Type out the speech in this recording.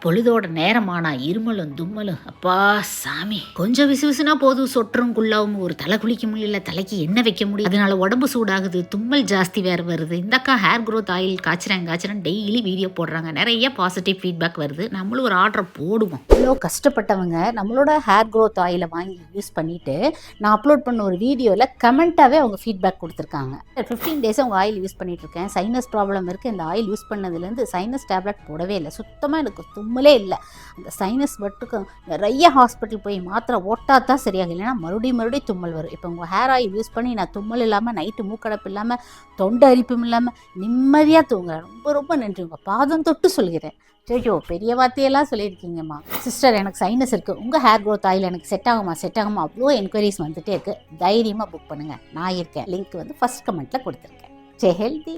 பொழுதோட நேரமானா இருமலும் தும்மலும் அப்பா சாமி. கொஞ்சம் விசுவிசுனா போதும் சொட்டுரும் குள்ளாவும் ஒரு தலை குளிக்க முடியல, தலைக்கு என்ன வைக்க முடியும், அதனால உடம்பு சூடாகுது, தும்மல் ஜாஸ்தி வேற வருது. இந்தக்கா ஹேர் க்ரோத் ஆயில் காய்ச்சறேன் டெய்லி வீடியோ போடுறாங்க, நிறைய பாசிட்டிவ் ஃபீட்பேக் வருது. நம்மளும் ஒரு ஆர்டர் போடுவோம். இவ்வளோ கஷ்டப்பட்டவங்க நம்மளோட ஹேர் க்ரோத் ஆயிலை வாங்கி யூஸ் பண்ணிட்டு நான் அப்லோட் பண்ண ஒரு வீடியோவில் கமெண்ட்டாகவே அவங்க ஃபீட்பேக் கொடுத்துருக்காங்க. 15 days அவங்க ஆயில் யூஸ் பண்ணிட்டு இருக்கேன், சைனஸ் ப்ராப்ளம் இருக்குது, இந்த ஆயில் யூஸ் பண்ணதுலேருந்து சைனஸ் டேப்லெட் போடவே இல்லை, சுத்தமாக எனக்கு தும்மலே இல்லை. அந்த சைனஸ் மட்டுக்கு நிறைய ஹாஸ்பிட்டல் போய் மாத்திரை ஓட்டாதான் சரியாக, இல்லைன்னா மறுபடியும் தும்மல் வரும். இப்போ உங்கள் ஹேர் ஆயில் யூஸ் பண்ணி நான் தும்மல் இல்லாமல், நைட்டு மூக்கடப்பு இல்லாமல், தொண்டை அரிப்பும் இல்லாமல் நிம்மதியாக தூங்குறேன். ரொம்ப நன்றி, உங்கள் பாதம் தொட்டு சொல்கிறேன். ஐயோ பெரிய வார்த்தையெல்லாம் சொல்லியிருக்கீங்கம்மா. சிஸ்டர் எனக்கு சைனஸ் இருக்குது, உங்கள் ஹேர் க்ரோத் ஆயில் எனக்கு செட் ஆகுமா அவ்வளோ என்கொயரிஸ் வந்துகிட்டே இருக்குது, தைரியமாக புக் பண்ணுங்கள், நான் இருக்கேன். லிங்க் வந்து ஃபர்ஸ்ட் கமெண்ட்டில் கொடுத்துருக்கேன். Stay healthy.